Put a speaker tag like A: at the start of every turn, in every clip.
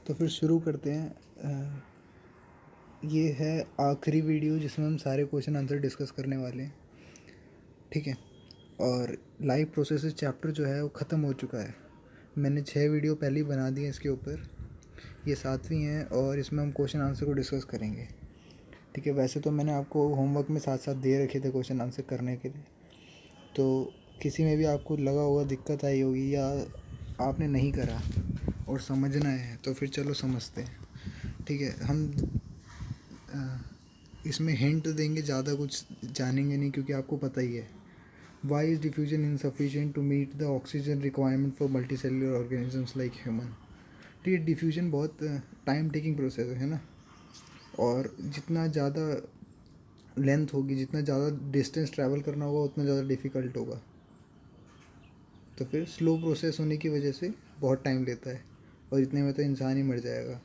A: तो फिर शुरू करते हैं। ये है आखिरी वीडियो जिसमें हम सारे क्वेश्चन आंसर डिस्कस करने वाले हैं, ठीक है। और लाइफ प्रोसेसेस चैप्टर जो है वो ख़त्म हो चुका है। मैंने 6 वीडियो पहले ही बना दिए इसके ऊपर, ये 7वीं है और इसमें हम क्वेश्चन आंसर को डिस्कस करेंगे, ठीक है। वैसे तो मैंने आपको होमवर्क में साथ साथ दे रखे थे क्वेश्चन आंसर करने के लिए, तो किसी में भी आपको लगा होगा दिक्कत आई होगी या आपने नहीं करा और समझना है तो फिर चलो समझते हैं, ठीक है। हम इसमें हिंट देंगे, ज़्यादा कुछ जानेंगे नहीं क्योंकि आपको पता ही है। Why is diffusion insufficient to meet the oxygen requirement for multi cellular organisms like human. ठीक है, डिफ्यूजन बहुत टाइम टेकिंग प्रोसेस है ना, और जितना ज़्यादा लेंथ होगी, जितना ज़्यादा डिस्टेंस ट्रैवल करना होगा उतना ज़्यादा डिफ़िकल्ट होगा, तो फिर स्लो प्रोसेस होने की वजह से बहुत टाइम लेता है और इतने में तो इंसान ही मर जाएगा,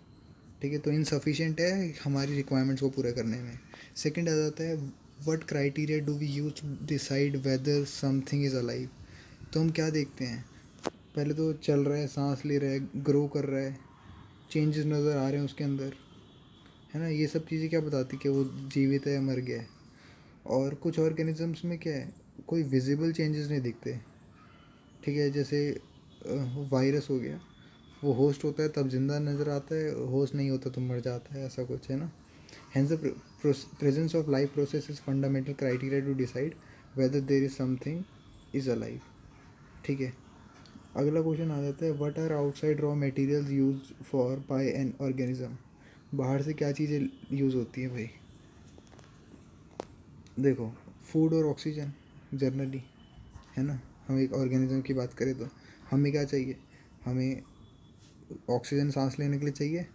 A: ठीक है। तो इनसफिशिएंट है हमारी रिक्वायरमेंट्स को पूरा करने में। सेकंड आ जाता है what criteria do we use to decide whether something is alive. तो हम क्या देखते हैं, पहले तो चल रहा है, सांस ले रहा है, ग्रो कर रहा है, चेंजेस नज़र आ रहे हैं उसके अंदर, है ना। ये सब चीज़ें क्या बताती कि वो जीवित है या मर गया है। और कुछ ऑर्गेनिजम्स में क्या है, कोई विजिबल चेंजेस नहीं दिखते, ठीक है। जैसे वायरस हो गया, वो होस्ट होता है तब जिंदा नज़र आता है, होस्ट नहीं होता तो मर जाता है, ऐसा कुछ है ना। Hence, the presence of life process is fundamental criteria to decide whether there is something is alive, ठीक है। अगला क्वेश्चन आ जाता है what are outside raw materials use for by an organism. बाहर से क्या चीज़ें यूज़ होती हैं भाई, देखो फूड और ऑक्सीजन जनरली, है ना। हम एक ऑर्गेनिज्म की बात करें तो हमें क्या चाहिए, हमें ऑक्सीजन सांस लेने के लिए चाहिए,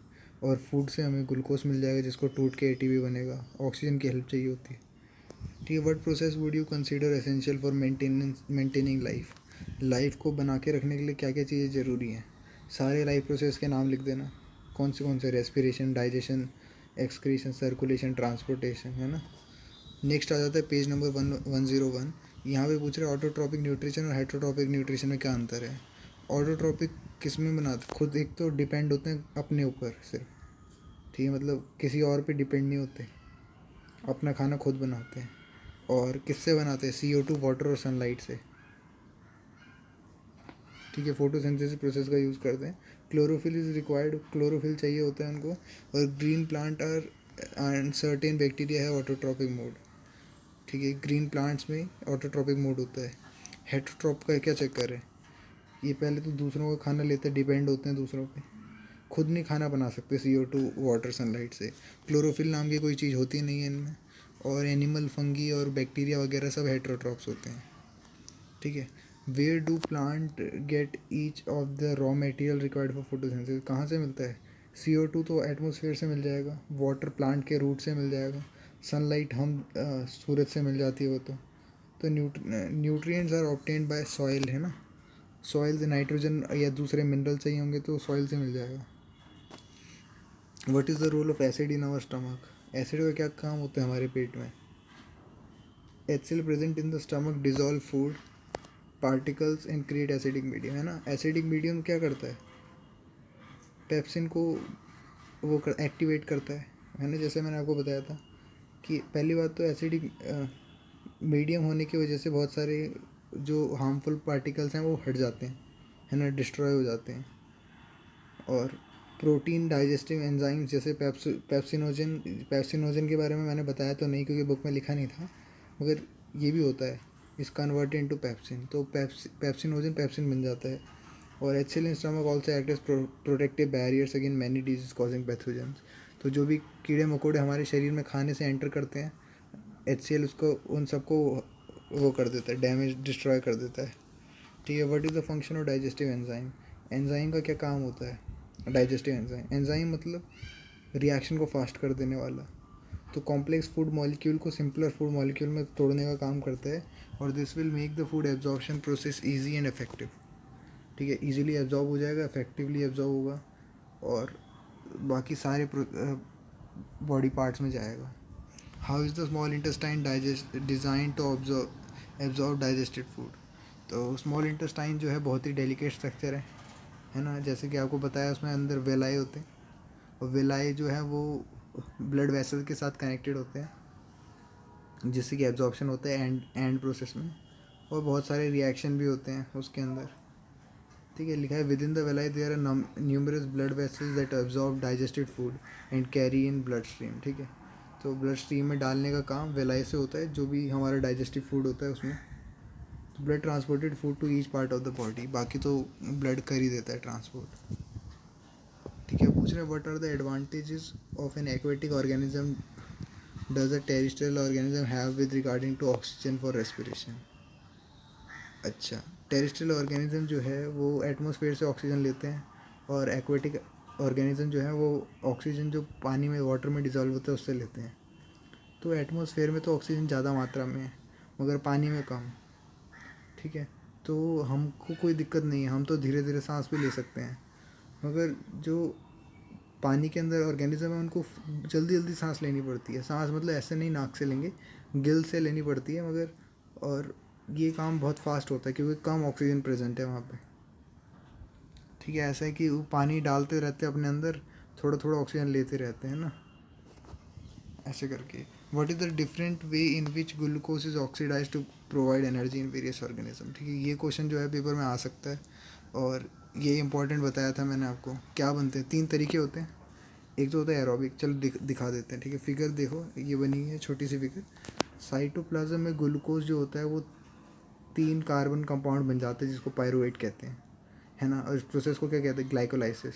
A: और फूड से हमें ग्लूकोज मिल जाएगा जिसको टूट के एटीपी बनेगा, ऑक्सीजन की हेल्प चाहिए होती है, ठीक है। What process would you consider essential for maintaining life. Life को बना के रखने के लिए क्या क्या चीज़ें ज़रूरी हैं, सारे लाइफ प्रोसेस के नाम लिख देना, कौन से respiration, digestion, excretion, circulation, transportation, है ना। नेक्स्ट आ जाता है पेज नंबर 101। यहाँ पे पूछ रहे हैं ऑटोट्रॉपिक न्यूट्रिशन और हेटरोट्रॉपिक न्यूट्रिशन में क्या अंतर है। ऑटोट्रॉपिक किस में बनाते, खुद एक तो डिपेंड होते हैं अपने ऊपर सिर्फ, ठीक है, मतलब किसी और पे डिपेंड नहीं होते, अपना खाना खुद बनाते हैं। और किससे बनाते हैं, CO2, वाटर और सनलाइट से, ठीक है। फोटोसिंथेसिस प्रोसेस का यूज़ करते हैं। क्लोरोफिल इज़ रिक्वायर्ड, क्लोरोफिल चाहिए होता है उनको। और green plant are and certain bacteria है ऑटोट्रॉपिक मोड, ठीक है। ग्रीन प्लांट्स में ऑटोट्रॉपिक मोड होता है। हेटरोट्रॉप का क्या चक्कर है, ये पहले तो दूसरों का खाना लेते हैं, डिपेंड होते हैं दूसरों पे, खुद नहीं खाना बना सकते CO2, वाटर, सनलाइट से। क्लोरोफिल नाम की कोई चीज़ होती नहीं है इनमें। और एनिमल, फंगी और बैक्टीरिया वगैरह सब हेटरोट्रॉप्स होते हैं, ठीक है। Where do plant get each of the raw material required for photosynthesis, कहाँ से मिलता है। CO2 तो एटमॉस्फेयर से मिल जाएगा, वाटर प्लांट के रूट से मिल जाएगा, सनलाइट हम सूरज से मिल जाती है वो तो nutrients are obtained by soil, है ना। सॉइल से नाइट्रोजन या दूसरे मिनरल चाहिए होंगे तो सॉइल से मिल जाएगा। What is the role of acid in our stomach, acid का क्या काम होता है हमारे पेट में। HCl present in the stomach dissolve food particles and create acidic medium, है ना। एसिडिक मीडियम क्या करता है, पेप्सिन को वो एक्टिवेट करता है ना। जैसे मैंने आपको बताया था कि पहली बात तो एसिडिक मीडियम होने की वजह से बहुत सारे जो हार्मफुल पार्टिकल्स हैं वो हट जाते हैं, है ना, डिस्ट्रॉय हो जाते हैं। और प्रोटीन डाइजेस्टिव एंजाइम्स जैसे पैप्सिनोजन के बारे में मैंने बताया तो नहीं क्योंकि बुक में लिखा नहीं था, मगर ये भी होता है, इस कन्वर्ट इनटू पैप्सिन, तो पैप्सिनोजन पैप्सिन बन जाता है। और HCl in stomach also act as protective barriers against many disease causing pathogens. तो जो भी कीड़े मकोड़े हमारे शरीर में खाने से एंटर करते हैं, HCl उसको उन सबको वो कर देता है, डैमेज, डिस्ट्रॉय कर देता है, ठीक है। What is the function of digestive enzyme, enzyme का क्या काम होता है। डाइजेस्टिव एंजाइम, एंजाइम मतलब रिएक्शन को फास्ट कर देने वाला, तो कॉम्प्लेक्स फूड मॉलिक्यूल को सिंपलर फूड मॉलिक्यूल में तोड़ने का काम करता है। और this will make the food absorption process easy and effective, ठीक है। ईजिली एब्जॉर्ब हो जाएगा, इफेक्टिवली एब्जॉर्ब होगा और बाकी सारे बॉडी पार्ट्स में जाएगा। How is the small intestine digest design to absorb digested food. तो स्मॉल इंटेस्टाइन जो है बहुत ही डेलिकेट स्ट्रक्चर है, है ना। जैसे कि आपको बताया उसमें अंदर वेलाई होते हैं, और वेलाई जो है वो ब्लड वेसल के साथ कनेक्टेड होते हैं, जिससे कि एब्जॉर्प्शन होता है एंड प्रोसेस में, और बहुत सारे रिएक्शन भी होते हैं उसके अंदर। ठीक है, लिखा है within the villi there are numerous blood vessels that absorb digested food and carry in blood stream. ठीक है, तो ब्लड स्ट्रीम में डालने का काम वेलाई से होता है, जो भी हमारा डाइजेस्टिव फूड होता है उसमें। तो blood transported food to each part of the body, बाकी तो ब्लड कर ही देता है ट्रांसपोर्ट। ठीक है, पूछ रहे what are the advantages of an aquatic organism does a terrestrial organism have with regarding to oxygen for respiration. अच्छा, टेरेस्ट्रियल ऑर्गेनिज्म जो है वो एटमॉस्फेयर से ऑक्सीजन लेते हैं, और एक्वेटिक ऑर्गेनिज्म जो है वो ऑक्सीजन जो पानी में वाटर में डिज़ोल्व होता है उससे लेते हैं। तो एटमॉस्फेयर में तो ऑक्सीजन ज़्यादा मात्रा में है, मगर पानी में कम। ठीक है, तो हमको कोई दिक्कत नहीं है, हम तो धीरे धीरे सांस भी ले सकते हैं। मगर जो पानी के अंदर ऑर्गेनिज्म है उनको जल्दी जल्दी सांस लेनी पड़ती है। सांस मतलब ऐसे नहीं नाक से लेंगे, गिल से लेनी पड़ती है, मगर और ये काम बहुत फास्ट होता है क्योंकि कम ऑक्सीजन प्रेजेंट है वहाँ पे। ठीक है, ऐसा है कि वो पानी डालते रहते हैं अपने अंदर, थोड़ा थोड़ा ऑक्सीजन लेते रहते हैं ना, ऐसे करके। What is the different way in which glucose is oxidise to provide energy in various organism. ठीक है, ये क्वेश्चन जो है पेपर में आ सकता है, और ये इंपॉर्टेंट बताया था मैंने आपको। क्या बनते हैं, 3 तरीके होते हैं। एक तो होता है एरोबिक, चलो दिखा देते हैं। ठीक है, फिगर देखो, ये बनी है छोटी सी फिगर। साइटोप्लाज्म में ग्लूकोज जो होता है वो 3 कार्बन कंपाउंड बन जाते हैं, जिसको पायरुवेट कहते हैं, है ना। और इस प्रोसेस को क्या कहते हैं, ग्लाइकोलाइसिस।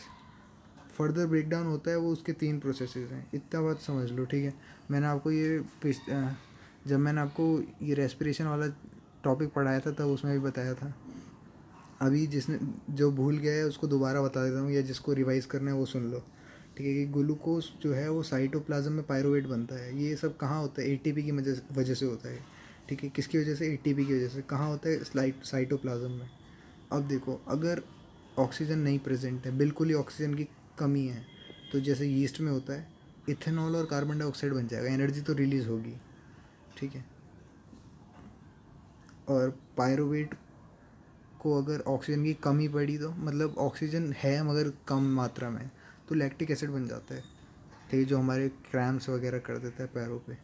A: फर्दर ब्रेकडाउन होता है वो उसके 3 प्रोसेसेस हैं, इतना बात समझ लो। ठीक है, मैंने आपको ये जब मैंने आपको ये रेस्पिरेशन वाला टॉपिक पढ़ाया था तब उसमें भी बताया था। अभी जिसने जो भूल गया है उसको दोबारा बता देता हूँ, या जिसको रिवाइज़ करना है वो सुन लो। ठीक है, कि ग्लूकोज जो है वो साइटोप्लाज्म में पायरुवेट बनता है। ये सब कहाँ होता है, एटीपी की वजह से होता है। ठीक है, किसकी वजह से, एटीपी की वजह से। कहाँ होता है, साइटोप्लाज्म में। अब देखो, अगर ऑक्सीजन नहीं प्रेजेंट है, बिल्कुल ही ऑक्सीजन की कमी है, तो जैसे यीस्ट में होता है, इथेनॉल और कार्बन डाइऑक्साइड बन जाएगा, एनर्जी तो रिलीज़ होगी। ठीक है, और पायरुवेट को अगर ऑक्सीजन की कमी पड़ी, तो मतलब ऑक्सीजन है मगर कम मात्रा में, तो लैक्टिक एसिड बन जाता है। ठीक है, जो हमारे क्रैम्प्स वगैरह कर देता है पैरों पे।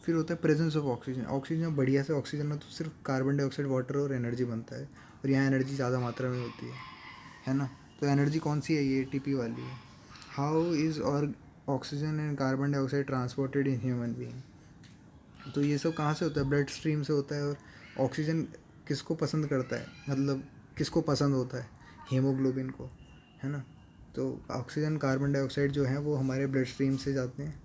A: फिर होता है प्रेजेंस ऑफ ऑक्सीजन। ऑक्सीजन बढ़िया से ऑक्सीजन है तो सिर्फ कार्बन डाइऑक्साइड, वाटर और एनर्जी बनता है, और यहाँ एनर्जी ज़्यादा मात्रा में होती है ना। तो एनर्जी कौन सी है, ये एटीपी वाली है। हाउ इज़ और oxygen and carbon dioxide transported in human being. तो ये सब कहाँ से होता है, ब्लड स्ट्रीम से होता है। और ऑक्सीजन किसको पसंद करता है, मतलब किसको पसंद होता है, हीमोग्लोबिन को, है ना। तो ऑक्सीजन कार्बन डाइऑक्साइड जो है वो हमारे ब्लड स्ट्रीम से जाते हैं।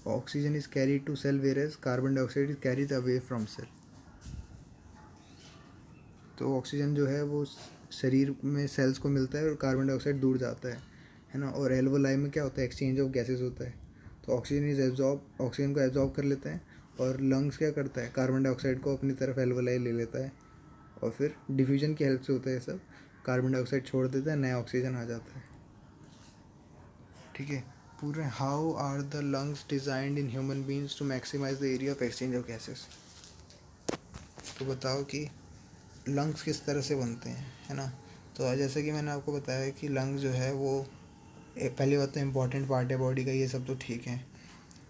A: Oxygen is carried to cell whereas carbon dioxide is carried away from cell. तो ऑक्सीजन जो है वो शरीर में सेल्स को मिलता है और कार्बन डाइऑक्साइड दूर जाता है ना। और एल्वोलाई में क्या होता है, एक्सचेंज ऑफ गैसेस होता है। तो ऑक्सीजन इज एब्जॉर्ब, ऑक्सीजन को एब्जॉर्ब कर लेता है, और लंग्स क्या करता है, कार्बन डाइऑक्साइड को अपनी तरफ एल्वोलाई ले लेता है, और फिर डिफ्यूजन की हेल्प से होता है ये सब, कार्बन डाइऑक्साइड छोड़ देता है, नया ऑक्सीजन आ जाता है। ठीक है, पूरे how are the lungs designed in human beings to maximise the area of exchange of gases. तो बताओ कि लंग्स किस तरह से बनते हैं, है ना। तो जैसे कि मैंने आपको बताया कि लंग्स जो है वो पहली बात तो इम्पॉर्टेंट पार्ट है बॉडी का, ये सब तो ठीक है।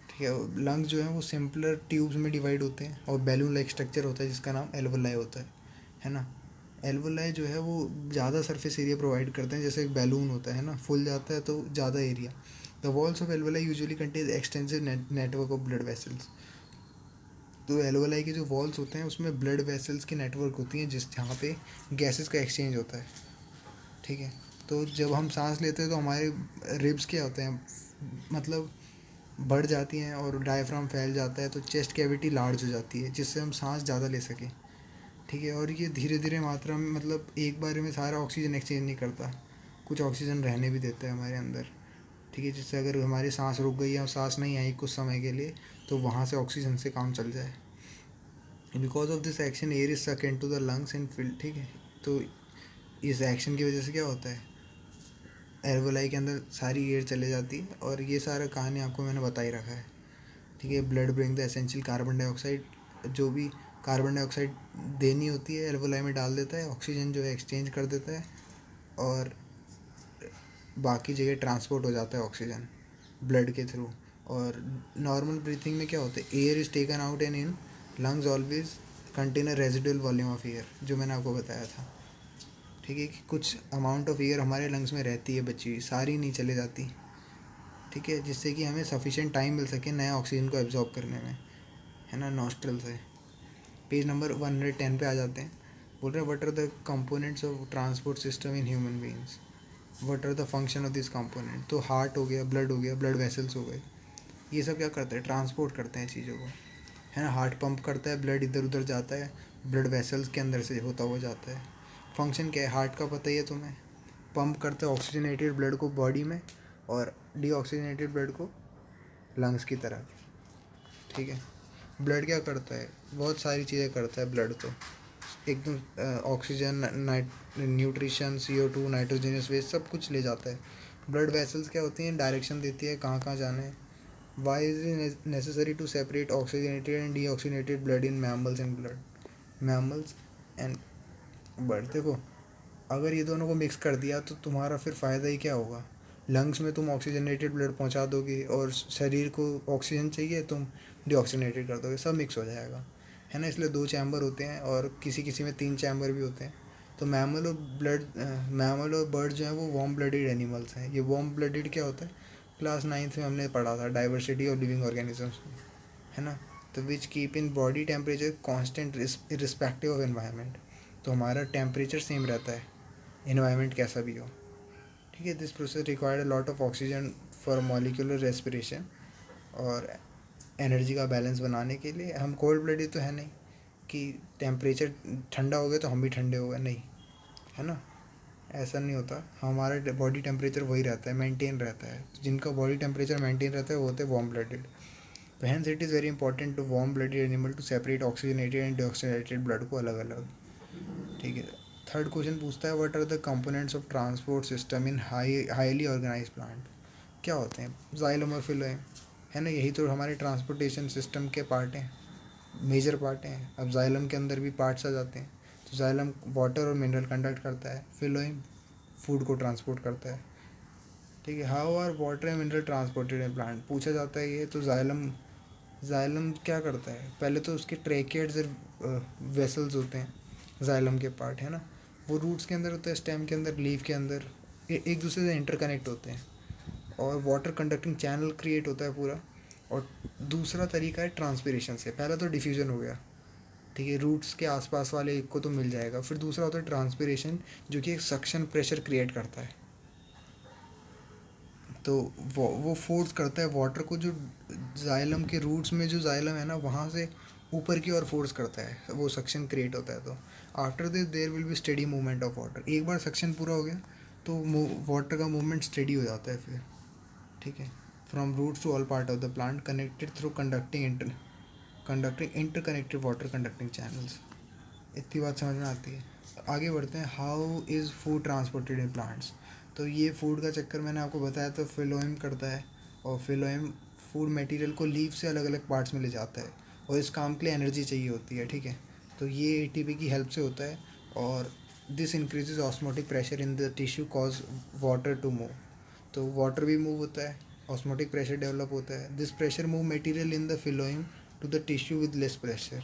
A: ठीक है, लंग्स जो है वो सिंपलर ट्यूब्स में डिवाइड होते हैं, और बैलून लाइक स्ट्रक्चर होता है जिसका नाम एल्वोलाई होता है ना। एल्वोलाई जो है वो ज़्यादा सरफेस एरिया प्रोवाइड करते हैं, जैसे एक बैलून होता है ना, फुल जाता है तो ज़्यादा area. The walls of alveoli usually contain extensive network of blood vessels. तो एल्वोलाई के जो वॉल्स होते हैं उसमें ब्लड वेसल्स की नेटवर्क होती हैं, जहाँ पे गैसेस का एक्सचेंज होता है। ठीक है, तो जब हम सांस लेते हैं तो हमारे रिब्स क्या होते हैं, मतलब बढ़ जाती हैं, और डायफ्राम फैल जाता है, तो चेस्ट कैविटी लार्ज हो जाती है, जिससे हम सांस ज़्यादा ले सकें। ठीक है, और ये धीरे धीरे मात्रा में, मतलब एक बार में सारा ऑक्सीजन एक्सचेंज नहीं करता, कुछ ऑक्सीजन रहने भी देता है हमारे अंदर। ठीक है, जिससे अगर हमारी सांस रुक गई या सांस नहीं आई कुछ समय के लिए, तो वहाँ से ऑक्सीजन से काम चल जाए। Because of this action air is suck in to the lungs and fill. ठीक है, तो इस एक्शन की वजह से क्या होता है, एल्वोलाई के अंदर सारी एयर चले जाती है, और ये सारा कहानी आपको मैंने बता ही रखा है। ठीक है, blood bring the essential carbon dioxide, जो भी कार्बन डाइऑक्साइड देनी होती है एल्वोलाई में डाल देता है, ऑक्सीजन जो है एक्सचेंज कर देता है, और बाकी जगह ट्रांसपोर्ट हो जाता है ऑक्सीजन ब्लड के थ्रू। और नॉर्मल ब्रीथिंग में क्या होता है, air is taken out and in, lungs always contain a residual volume of air, जो मैंने आपको बताया था। ठीक है, कि कुछ अमाउंट ऑफ एयर हमारे लंग्स में रहती है बची हुई, सारी नहीं चले जाती। ठीक है, जिससे कि हमें सफिशिएंट टाइम मिल सके नया ऑक्सीजन को एब्जॉर्ब करने में, है ना, नॉस्ट्रल से। पेज नंबर 110 पे आ जाते हैं। बोल रहे हैं what are the components of transport system in human beings, what are the function of this component. तो हार्ट हो गया, ब्लड हो गया, ब्लड वेसल्स हो गए, ये सब क्या करते हैं, ट्रांसपोर्ट करते हैं चीज़ों को, है ना। हार्ट पंप करता है, ब्लड इधर उधर जाता है, ब्लड वेसल्स के अंदर से होता हुआ जाता है। फंक्शन क्या है हार्ट का, पता ही है तुम्हें, पंप करता है ऑक्सीजनेटेड ब्लड को बॉडी में और डीऑक्सीजनेटेड ब्लड को लंग्स की तरफ। ठीक है, ब्लड क्या करता है, बहुत सारी चीज़ें करता है ब्लड तो, एकदम oxygen, nutrition, CO2, nitrogenous waste सब कुछ ले जाता है। ब्लड वेसल्स क्या होती हैं, डायरेक्शन देती है कहाँ कहाँ जाना है। Why is it necessary to separate oxygenated and deoxygenated blood in mammals and blood, mammals and bird. देखो, अगर ये दोनों को मिक्स कर दिया तो तुम्हारा फिर फ़ायदा ही क्या होगा। लंग्स में तुम ऑक्सीजनेटेड ब्लड पहुंचा दोगे और शरीर को ऑक्सीजन चाहिए, तुम डीऑक्सीजनेटेड कर दोगे, सब मिक्स हो जाएगा, है ना। इसलिए 2 चैम्बर होते हैं और किसी किसी में 3 चैम्बर भी होते हैं। तो मैमल और बर्ड जो है वो वार्म ब्लडेड एनिमल्स हैं। ये वार्म ब्लडेड क्या होता है, क्लास 9th में हमने पढ़ा था, डाइवर्सिटी ऑफ लिविंग ऑर्गेनिजम्स में, है ना। तो which keep in body temperature constant respective of environment. तो हमारा टेम्परेचर सेम रहता है, एनवायरनमेंट कैसा भी हो। ठीक है, this process required a lot of oxygen for molecular respiration. और एनर्जी का बैलेंस बनाने के लिए, हम कोल्ड ब्लडेड तो है नहीं कि टेम्परेचर ठंडा हो गया तो हम भी ठंडे हो गए, नहीं, है ना, ऐसा नहीं होता। हमारा बॉडी टेम्परेचर वही रहता है, मेंटेन रहता है। जिनका बॉडी टेम्परेचर मेंटेन रहता है वो होते हैं वार्म ब्लडेड। तो hence it is very important to warm blooded animal to separate oxygenated and deoxygenated blood को अलग अलग। ठीक है, थर्ड क्वेश्चन पूछता है what are the components of transport system in highly organise plant. क्या होते हैं, जाइलम और फिलोएम, है ना, यही तो हमारे ट्रांसपोर्टेशन सिस्टम के पार्ट हैं, मेजर पार्ट हैं। अब जाइलम के अंदर भी पार्ट्स आ जाते हैं। तो जाइलम वाटर और मिनरल कंडक्ट करता है, फिलोएम फूड को ट्रांसपोर्ट करता है। ठीक है, how are water and mineral transported in plant, पूछा जाता है ये। तो जाइलम क्या करता है, पहले तो उसके ट्रैकेट्स और वेसल्स होते हैं जाइलम के पार्ट, है ना। वो रूट्स के अंदर होता है, स्टेम के अंदर, लीफ के अंदर, एक दूसरे से इंटरकनेक्ट होते हैं और वाटर कंडक्टिंग चैनल क्रिएट होता है पूरा। और दूसरा तरीका है ट्रांसपिरेशन से, पहला तो डिफ्यूजन हो गया, ठीक है, रूट्स के आसपास वाले एक को तो मिल जाएगा। फिर दूसरा होता है ट्रांसपिरेशन, जो कि एक सक्शन प्रेशर क्रिएट करता है। तो वो फोर्स करता है वाटर को, जो जाइलम के रूट्स में जो जाइलम है ना, वहाँ से ऊपर की ओर फोर्स करता है, वो सक्शन क्रिएट होता है। तो after this there will be steady movement of water. एक बार सक्शन पूरा हो गया तो वाटर का मूवमेंट स्टेडी हो जाता है फिर। ठीक है, from roots to all part of the plant connected through conducting interconnected water conducting channels. इतनी बात समझ में आती है। आगे बढ़ते हैं, how is food transported in plants. तो ये फूड का चक्कर मैंने आपको बताया, तो फिलोएम करता है। और फिलोएम फूड मटेरियल को लीफ से अलग अलग पार्ट्स में ले जाता है और इस काम के लिए एनर्जी चाहिए होती है। ठीक है, तो ये ATP की हेल्प से होता है। और this increases osmotic pressure in the tissue cause water to move. तो वाटर भी मूव होता है, ऑस्मोटिक प्रेशर डेवलप होता है। This pressure move material in the phloem to the tissue with less pressure.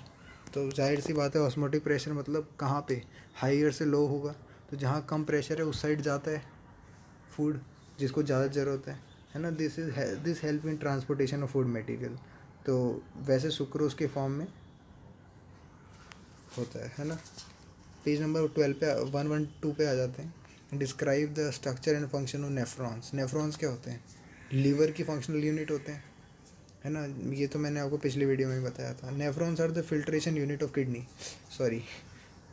A: तो जाहिर सी बात है, ऑस्मोटिक प्रेशर मतलब कहाँ पे, हाइयर से लो होगा, तो जहाँ कम प्रेशर है उस साइड जाता है फूड, जिसको ज़्यादा ज़रूरत है ना। This help in transportation of food material. तो वैसे सुक्रोज के फॉर्म में होता है ना। पेज नंबर 12 पे 112 पे आ जाते हैं। Describe the structure and function of nephrons. Nephrons क्या होते हैं, लीवर की फंक्शनल यूनिट होते हैं, है ना। ये तो मैंने आपको पिछली वीडियो में ही बताया था। Nephrons are the filtration unit of kidney, sorry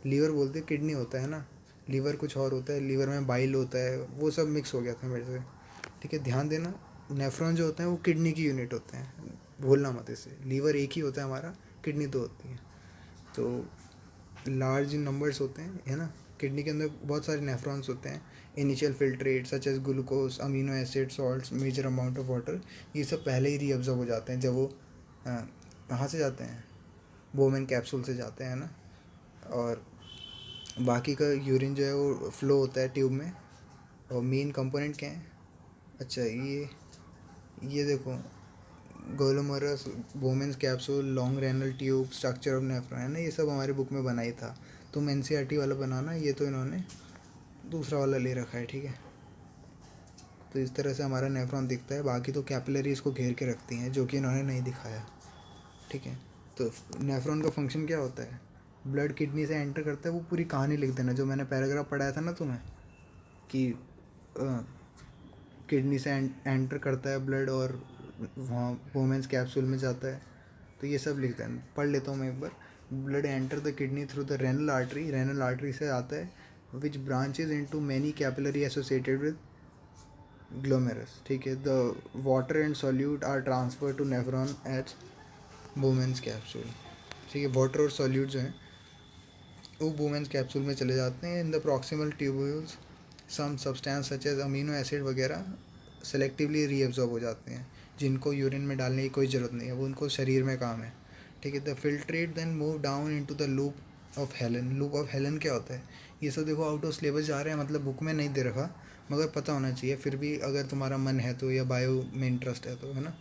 A: liver बोलते, किडनी होता है ना, लीवर कुछ और होता है, लीवर में बाइल होता है, वो सब मिक्स हो गया था मेरे से। ठीक है, ध्यान देना, नेफ्रॉन जो होते हैं वो किडनी की यूनिट होते हैं, भूलना मत इसे। लीवर एक ही होता है हमारा, किडनी दो होती है। तो लार्ज नंबर्स होते हैं, है ना। किडनी के अंदर बहुत सारे नेफ्रॉन्स होते हैं। Initial filtrate such as glucose, amino acid, salts, major amount of water, ये सब पहले ही रीअब्जॉर्ब हो जाते हैं जब वो कहाँ से जाते हैं, बोमेन कैप्सूल से जाते हैं ना। और बाकी का यूरिन जो है वो फ्लो होता है ट्यूब में, और मेन कंपोनेंट क्या है? अच्छा, ये देखो, glomerulus, Bowman's capsule, long renal tube, structure of nephron, है ना, ये सब हमारी बुक में बना ही था। तुम एनसीईआरटी वाला बनाना, ये तो इन्होंने दूसरा वाला ले रखा है, ठीक है। तो इस तरह से हमारा नेफ्रॉन दिखता है, बाकी तो कैपिलरी इसको घेर के रखती हैं, जो कि इन्होंने नहीं दिखाया, ठीक है। तो नेफ्रॉन का फंक्शन क्या होता है? ब्लड किडनी से एंटर करता है, वो पूरी कहानी लिख देना जो मैंने पैराग्राफ पढ़ाया था ना तुम्हें, कि किडनी से एंटर करता है ब्लड और वहाँ वोमेंस कैप्सूल में जाता है, तो ये सब लिख देना। पढ़ लेता हूँ मैं एक बार। Blood enter the kidney through the renal artery से आता है, which branches into many capillary associated with glomerulus, ठीक है। The water and solute are transfer to nephron at Bowman's capsule, ठीक है। वाटर और सॉल्यूट जो हैं वो वोमेंस कैप्सूल में चले जाते हैं। In the proximal tubules some substance such as amino acid वगैरह सेलेक्टिवली रीअब्जॉर्ब हो जाते हैं, जिनको यूरिन में डालने की कोई ज़रूरत नहीं है, वो उनको शरीर में काम है, ठीक है। The filtrate then move down into the loop of हेलन। लूप ऑफ हेलन क्या होता है? ये सब देखो आउट ऑफ सिलेबस जा रहे हैं, मतलब बुक में नहीं दे रखा, मगर पता होना चाहिए फिर भी, अगर तुम्हारा मन है तो, या बायो में इंटरेस्ट है तो, है ना।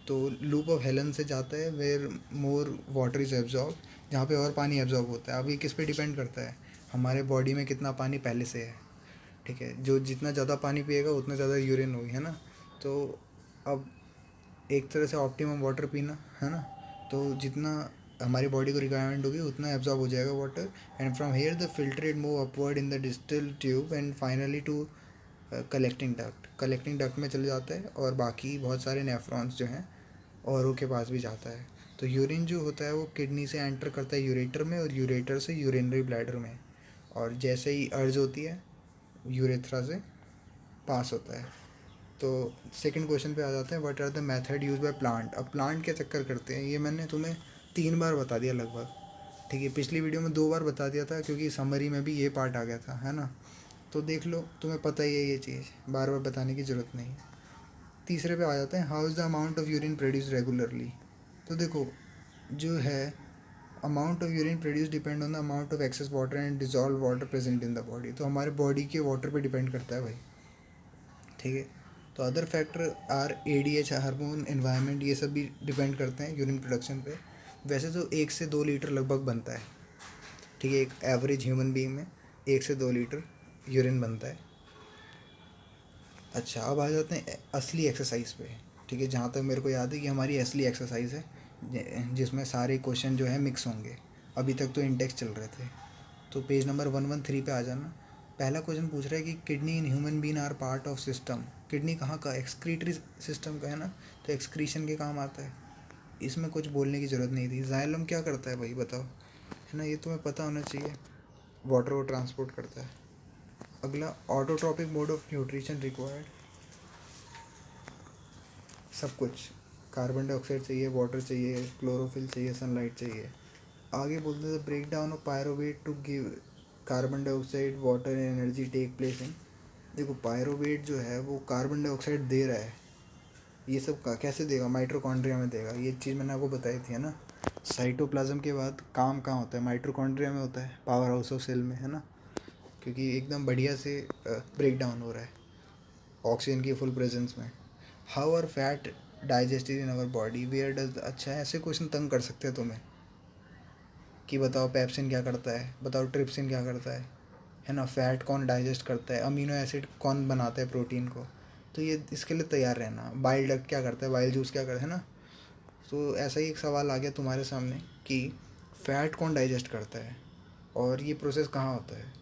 A: तो लूप ऑफ हेलन से जाता है where more water is absorb, जहाँ पे और पानी एब्जॉर्ब होता है। अब ये किस पे डिपेंड करता है? हमारे बॉडी में कितना पानी पहले से है, ठीक है। जो जितना ज़्यादा पानी पिएगा उतना ज़्यादा यूरिन होगी, है ना। तो अब एक तरह से ऑप्टिमम वाटर पीना, है ना, तो जितना हमारी बॉडी को रिक्वायरमेंट होगी उतना एब्जॉर्ब हो जाएगा water. And from here the filtrate move upward in the distal tube and finally to collecting duct में चले जाता है, और बाकी बहुत सारे नेफ्रॉन्स जो हैं औरों के पास भी जाता है। तो यूरिन जो होता है वो किडनी से एंटर करता है यूरेटर में, और यूरेटर से यूरिनरी ब्लैडर में, और जैसे ही अर्ज होती है यूरेथ्रा से पास होता है। तो सेकंड क्वेश्चन पे आ जाते हैं, what are the method use by plant. अब प्लांट क्या चक्कर करते हैं, ये मैंने तुम्हें 3 बार बता दिया लगभग, ठीक है। पिछली वीडियो में 2 बार बता दिया था, क्योंकि समरी में भी ये पार्ट आ गया था, है ना। तो देख लो, तुम्हें पता ही है ये चीज़, बार बार बताने की ज़रूरत नहीं है। तीसरे पे आ जाते हैं, how is the amount of urine produce regularly. तो देखो, जो है amount of urine produce depend on the amount of excess water and dissolve water present in the body. तो हमारे बॉडी के वाटर पे डिपेंड करता है भाई, ठीक है। तो other factor are ADH, hormone, environment, ये सब भी डिपेंड करते हैं यूरिन प्रोडक्शन पे। वैसे तो 1 से 2 लीटर लगभग बनता है, ठीक है। एक एवरेज ह्यूमन बीइंग में 1 से 2 लीटर यूरिन बनता है। अच्छा, अब आ जाते हैं असली एक्सरसाइज पे, ठीक है। जहाँ तक मेरे को याद है कि हमारी असली एक्सरसाइज है, जिसमें सारे क्वेश्चन जो है मिक्स होंगे। अभी तक तो इंडेक्स चल रहे थे। तो पेज नंबर 113 पे आ जाना। पहला क्वेश्चन पूछ रहा है कि kidney in human being are part of system. Kidney कहाँ का? एक्सक्रीटरी सिस्टम का, है ना, तो एक्सक्रीशन के काम आता है। इसमें कुछ बोलने की ज़रूरत नहीं थी। जाइलम क्या करता है भाई, बताओ, है ना, ये तुम्हें पता होना चाहिए। वाटर को ट्रांसपोर्ट करता है। अगला, autotrophic mode of nutrition required. सब कुछ, कार्बन डाइऑक्साइड चाहिए, वाटर चाहिए, क्लोरोफिल चाहिए, सनलाइट चाहिए। आगे बोलते हैं break down of pyruvate to give carbon dioxide, water and energy take place in. देखो, पायरोवेट जो है वो कार्बन डाइऑक्साइड दे रहा है, ये सब का कैसे देगा? माइट्रोकॉन्ड्रिया में देगा। ये चीज़ मैंने आपको बताई थी, है ना। साइटोप्लाज्म के बाद काम कहाँ होता है? माइट्रोकॉन्ड्रिया में होता है, पावर हाउस ऑफ सेल में, है ना, क्योंकि एकदम बढ़िया से ब्रेक डाउन हो रहा है ऑक्सीजन की फुल प्रेजेंस में। How are fat digested in our body, where does. अच्छा, ऐसे क्वेश्चन तंग कर सकते हैं तुम्हें कि बताओ पेप्सिन क्या करता है, बताओ ट्रिप्सिन क्या करता है ना, फैट कौन डाइजेस्ट करता है, अमीनो एसिड कौन बनाता है प्रोटीन को। तो ये इसके लिए तैयार रहना। बाइल डक्ट क्या करता है, बाइल जूस क्या करता है ना। तो ऐसा ही एक सवाल आ गया तुम्हारे सामने कि फ़ैट कौन डाइजेस्ट करता है और ये प्रोसेस कहाँ होता है।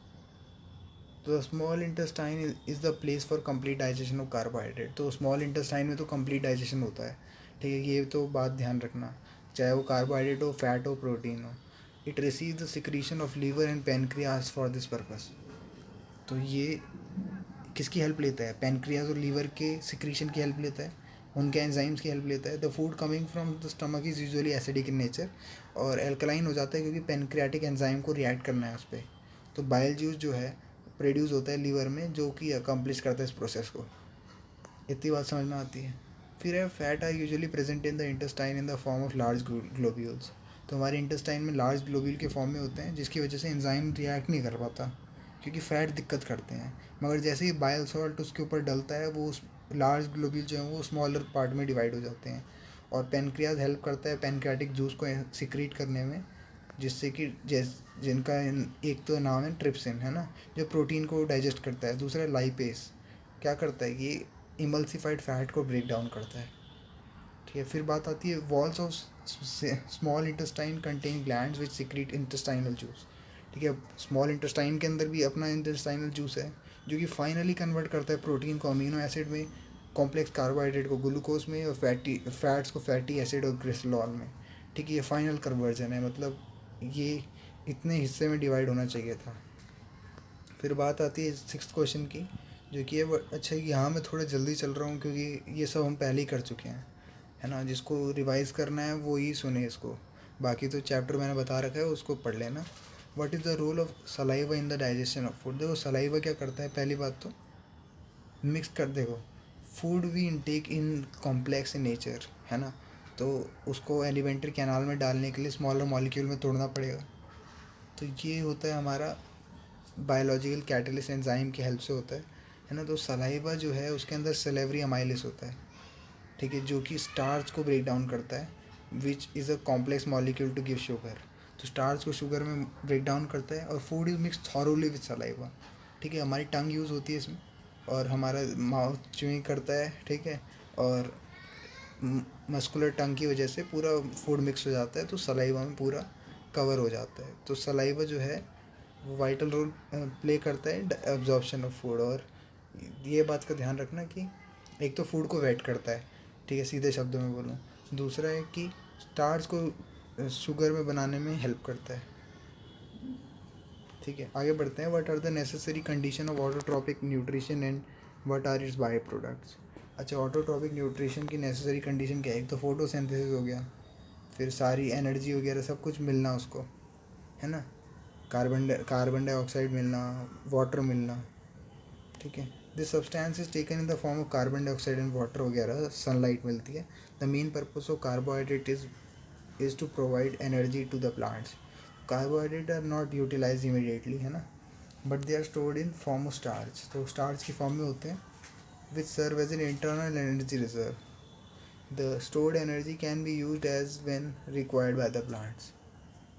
A: तो small intestine is the place for complete digestion of carbohydrate. तो स्मॉल इंटेस्टाइन में तो कंप्लीट डाइजेशन होता है, ठीक है। ये तो बात ध्यान रखना, चाहे वो कार्बोहाइड्रेट हो, फैट हो, प्रोटीन हो। It receive the secretion of liver and pancreas for this purpose. तो ये किसकी हेल्प लेता है? पेनक्रियास और लीवर के सिक्रीशन की हेल्प लेता है, उनके एंजाइम्स की हेल्प लेता है। The food coming from the stomach is usually acidic in nature, और एल्कलाइन हो जाता है क्योंकि पेनक्रियाटिक एंजाइम को रिएक्ट करना है उस पर। तो बाइल जूस जो है प्रोड्यूस होता है लीवर में, जो कि अकम्प्लिश करता है इस प्रोसेस को। इतनी बात समझ में आती है। फिर है, fat are usually present in the intestine in the form of large globules. तो हमारे इंटेस्टाइन में लार्ज ग्लोब्यूल के फॉर्म में होते हैं, जिसकी वजह से एंजाइम रिएक्ट नहीं कर पाता, क्योंकि फ़ैट दिक्कत करते हैं। मगर जैसे ही बाइल सॉल्ट उसके ऊपर डलता है वो उस लार्ज ग्लोब्यूल जो हैं वो स्मॉलर पार्ट में डिवाइड हो जाते हैं, और पेनक्रियाज हेल्प करता है पेनक्रियाटिक जूस को सिक्रीट करने में, जिससे कि जिनका एक तो नाम है ट्रिप्सिन, है ना, जो प्रोटीन को डाइजेस्ट करता है। दूसरा लाइपेस, क्या करता है ये, इमल्सिफाइड फैट को ब्रेक डाउन करता है। ठीक है, फिर बात आती है walls of small intestine contain glands which secrete intestinal juice. ठीक है, स्मॉल इंटेस्टाइन के अंदर भी अपना इंटेस्टाइनल जूस है, जो कि फाइनली कन्वर्ट करता है प्रोटीन को अमीनो एसिड में, कॉम्प्लेक्स कार्बोहाइड्रेट को ग्लूकोज में, और फैट्स को फैटी एसिड और ग्लिसरॉल में। ठीक है, ये फाइनल कन्वर्जन है, मतलब ये इतने हिस्से में डिवाइड होना चाहिए था। फिर बात आती है 6th क्वेश्चन की, जो कि है अच्छा यहाँ मैं थोड़ा जल्दी चल रहा हूँ क्योंकि ये सब हम पहले ही कर चुके हैं, है ना। जिसको रिवाइज़ करना है वो ही सुने इसको, बाकी तो चैप्टर मैंने बता रखा है उसको पढ़ लेना। What is the role of saliva in the digestion of food. देखो सलाइवा क्या करता है, पहली बात तो मिक्स कर, देखो food we intake in complex in nature, है ना, तो उसको एलिमेंट्री कैनाल में डालने के लिए स्मॉलर मॉलिक्यूल में तोड़ना पड़ेगा। तो ये होता है हमारा बायोलॉजिकल कैटलिस्ट एंजाइम की हेल्प से होता है ना। तो सलाइवा जो है उसके अंदर सेलेवरी अमाइलिस होता है, ठीक है, जो कि स्टार्च को ब्रेक डाउन करता है, which is a complex molecule to give sugar. तो स्टार्च को शुगर में ब्रेक डाउन करता है, और food is mix thoroughly with saliva. ठीक है, हमारी टंग यूज़ होती है इसमें, और हमारा माउथ च्यूइंग करता है, ठीक है, और मस्कुलर टंग की वजह से पूरा फूड मिक्स हो जाता है, तो सलाइवा में पूरा कवर हो जाता है। तो सलाइवा जो है वो वाइटल रोल प्ले करता है एब्जॉर्प्शन ऑफ फूड। और ये बात का ध्यान रखना कि एक तो फूड को वेट करता है, ठीक है, सीधे शब्दों में बोलूँ। दूसरा है कि स्टार्च को शुगर में बनाने में हेल्प करता है। ठीक है, आगे बढ़ते हैं। What are the necessary condition of autotrophic nutrition and what are its by products. अच्छा, ऑटोट्रॉपिक न्यूट्रिशन की नेसेसरी कंडीशन क्या है, एक तो फोटोसिंथेसिस हो गया, फिर सारी एनर्जी वगैरह सब कुछ मिलना उसको, है ना, कार्बन डाइऑक्साइड मिलना, वाटर मिलना। ठीक है, this substance is taken in the form of carbon dioxide and water वगैरह, सनलाइट मिलती है। The main purpose of carbohydrate is to provide energy to the plants. Carbohydrate are not utilise immediately, है ना, but they are stored in form of starch, तो starch की फॉर्म में होते हैं, which serve as an internal energy reserve. The stored energy can be use as when required by the plants.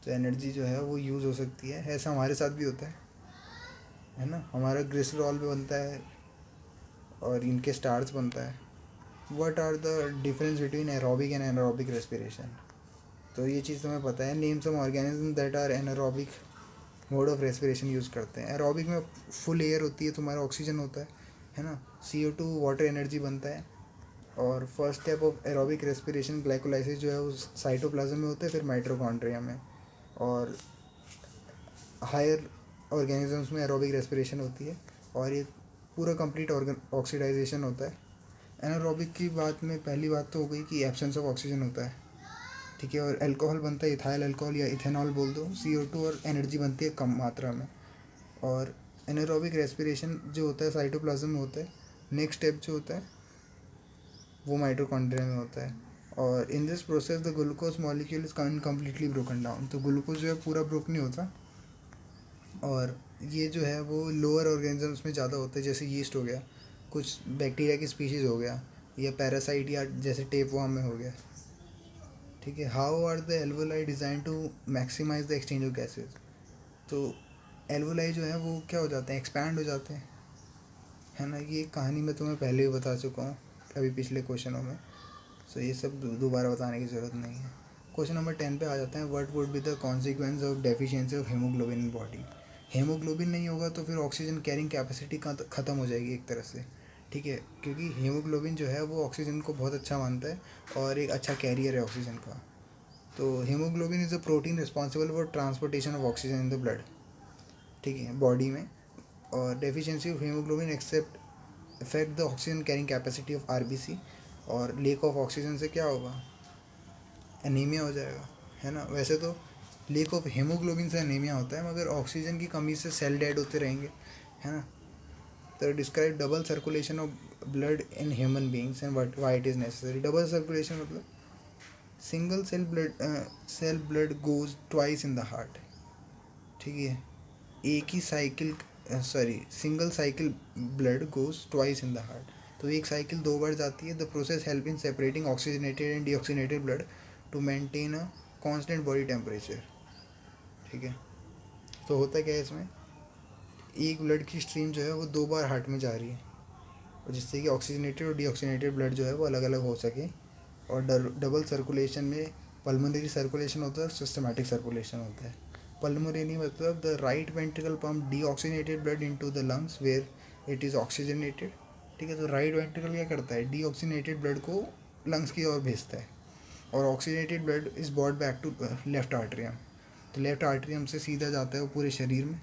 A: तो energy जो है वो यूज़ हो सकती है, ऐसा हमारे साथ भी होता है ना, हमारा ग्लिसरॉल भी बनता है और इनके स्टार्च बनता है। What are the difference between aerobic and anaerobic respiration. तो ये चीज़ तुम्हें पता है, name some organism that are anaerobic mode of respiration use करते हैं। एरोबिक में फुल एयर होती है, तुम्हारा ऑक्सीजन होता है ना, CO2 वाटर एनर्जी बनता है। और first step of aerobic respiration glycolysis जो है उस साइटोप्लाज्म में होता है, फिर माइटोकॉन्ड्रिया में। और हायर ऑर्गेनिजम्स में एरोबिक रेस्पिरेशन होती है, और ये पूरा कंप्लीट ऑक्सीडाइजेशन होता है। एनारोबिक की बात में पहली बात तो हो गई कि एब्सेंस ऑफ ऑक्सीजन होता है, ठीक है, और अल्कोहल बनता है, इथाइल अल्कोहल या इथेनॉल बोल दो, CO2 और एनर्जी बनती है कम मात्रा में। और एनारोबिक रेस्पिरेशन जो होता है साइटोप्लाज्म में होता है। नेक्स्ट स्टेप जो होता है वो माइटोकॉन्ड्रिया में होता है। और in this process the glucose molecule is completely broken down. तो ग्लूकोज जो है पूरा ब्रोक नहीं होता, और ये जो है वो लोअर ऑर्गेनिजम्स में ज़्यादा होता है, जैसे यीस्ट हो गया, कुछ बैक्टीरिया की स्पीशीज़ हो गया, या पैरासाइट, या जैसे टेपवर्म में हो गया। ठीक है, how are the alveoli design to maximise the exchange of gases. तो एल्वोलाई जो है वो क्या हो जाते हैं, एक्सपैंड हो जाते हैं, है ना। ये कहानी मैं तुम्हें पहले ही बता चुका हूँ अभी पिछले क्वेश्चनों में, सो ये सब दोबारा बताने की ज़रूरत नहीं है। क्वेश्चन नंबर 10 पे आ जाते हैं। What would be the consequence of deficiency of haemoglobin in body. Haemoglobin नहीं होगा तो फिर ऑक्सीजन कैरिंग कैपेसिटी ख़त्म हो जाएगी एक तरह से, ठीक है, क्योंकि हीमोग्लोबिन जो है वो ऑक्सीजन को बहुत अच्छा मानता है और एक अच्छा कैरियर है ऑक्सीजन का। तो haemoglobin is a protein responsible for transportation of oxygen in the blood, ठीक है, बॉडी में। और deficiency of haemoglobin except affect the oxygen carrying capacity of RBC। और लेक ऑफ ऑक्सीजन से क्या होगा, एनीमिया हो जाएगा, है ना। वैसे तो लेक ऑफ हीमोग्लोबिन से एनीमिया होता है, मगर ऑक्सीजन की कमी से सेल डेड होते रहेंगे, है ना। तो describe double circulation of blood in human beings and why it is necessary. Double circulation मतलब single cell blood goes twice in the heart, ठीक है, एक ही cycle single cycle blood goes twice in the heart. तो एक cycle 2 बार जाती है। The process help in separating oxygenated and deoxygenated blood to maintain a constant body temperature. ठीक है, तो होता क्या है इसमें, एक ब्लड की स्ट्रीम जो है वो 2 बार हार्ट में जा रही है, और जिससे कि ऑक्सीजनेटेड और डीऑक्सीजनेटेड ब्लड जो है वो अलग अलग हो सके। और डबल सर्कुलेशन में पल्मोनरी सर्कुलेशन होता है, सिस्टमैटिक सर्कुलेशन होता है। पल्मोनरी मतलब the right ventricle pump deoxygenated blood into the lungs where it is oxygenated. ठीक है, तो राइट वेंट्रिकल क्या करता है, डीऑक्सीजनेटेड ब्लड को लंग्स की ओर भेजता है, और oxygenated blood is brought back to left atrium. तो लेफ्ट आर्टरियम से सीधा जाता है वो पूरे शरीर में,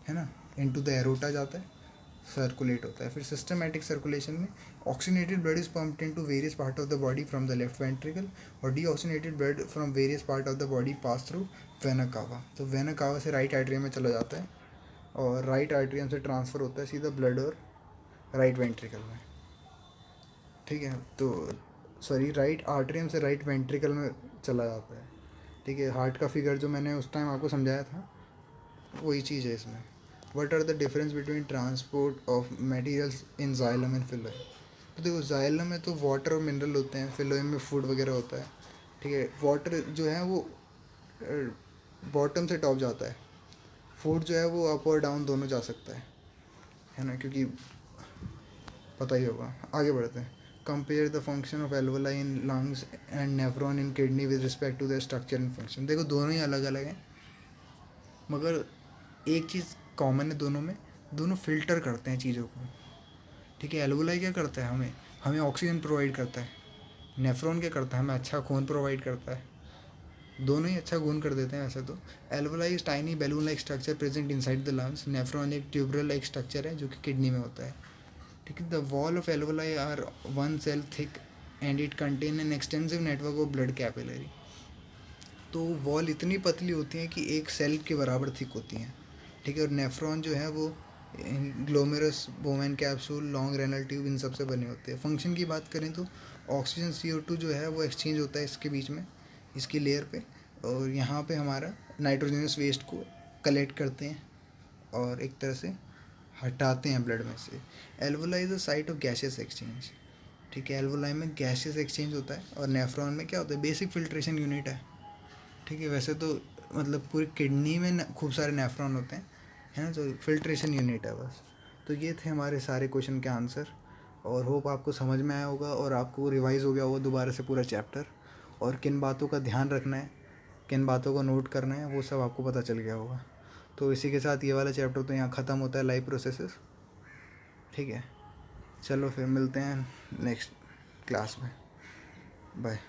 A: है ना, इनटू द एरोटा जाता है, सर्कुलेट होता है। फिर सिस्टमैटिक सर्कुलेशन में oxygenated blood is pumped into various part of the body from the left ventricle, और deoxygenated blood from various part of the body pass through vena cava. तो vena cava से right atrium में चला जाता है, और right atrium से transfer होता है सीधा ब्लड और राइट वेंट्रिकल में। ठीक है, तो राइट आर्टरियम से राइट वेंट्रिकल में चला जाता है। ठीक है, हार्ट का फिगर जो मैंने उस टाइम आपको समझाया था वही चीज़ है इसमें। What are the difference between transport of materials in xylem and phloem. तो देखो, जाइलम में तो वाटर और मिनरल होते हैं, फिलोएम में फूड वगैरह होता है। ठीक है, वाटर जो है वो बॉटम से टॉप जाता है, फूड जो है वो अप और डाउन दोनों जा सकता है ना, क्योंकि पता ही होगा। आगे बढ़ते हैं। Compare the function of alveoli in lungs and nephron in kidney with respect to the structure and function. देखो, दोनों ही अलग अलग हैं, मगर एक चीज़ कॉमन है दोनों में, दोनों फिल्टर करते हैं चीज़ों को। ठीक है, एल्वोलाई क्या करता है, हमें हमें ऑक्सीजन प्रोवाइड करता है। नेफ्रॉन क्या करता है, हमें अच्छा खून प्रोवाइड करता है। दोनों ही अच्छा खून कर देते हैं वैसे तो। Alveoli is tiny balloon like structure present inside the lungs. Nephron एक ट्यूबरल लाइक स्ट्रक्चर है जो कि किडनी में होता है। ठीक है, the wall of alveoli are 1 cell thick and it contain an extensive network of blood capillary. तो वॉल इतनी पतली होती है कि एक सेल के बराबर थिक होती हैं। ठीक है, और नेफ्रॉन जो है वो glomerulus, Bowman capsule, long renal tube, इन सब से बने होते हैं। फंक्शन की बात करें तो ऑक्सीजन CO2 जो है वो एक्सचेंज होता है इसके बीच में, इसकी लेयर पे, और यहाँ पे हमारा नाइट्रोजनस वेस्ट को कलेक्ट करते हैं और एक तरह से हटाते हैं ब्लड में से। Alveoli is the site of gaseous exchange. ठीक है, एल्वोलाई में गैसियस एक्सचेंज होता है, और नेफ्रॉन में क्या होता है, बेसिक फिल्ट्रेशन यूनिट है। ठीक है, वैसे तो मतलब पूरी किडनी में खूब सारे नेफ्रॉन होते हैं, है ना, तो फिल्ट्रेशन यूनिट है बस। तो ये थे हमारे सारे क्वेश्चन के आंसर, और होप आपको समझ में आया होगा और आपको रिवाइज़ हो गया होगा दोबारा से पूरा चैप्टर, और किन बातों का ध्यान रखना है, किन बातों को नोट करना है, वो सब आपको पता चल गया होगा। तो इसी के साथ ये वाला चैप्टर तो यहाँ ख़त्म होता है, लाइफ प्रोसेसेस। ठीक है, चलो फिर मिलते हैं नेक्स्ट क्लास में। बाय।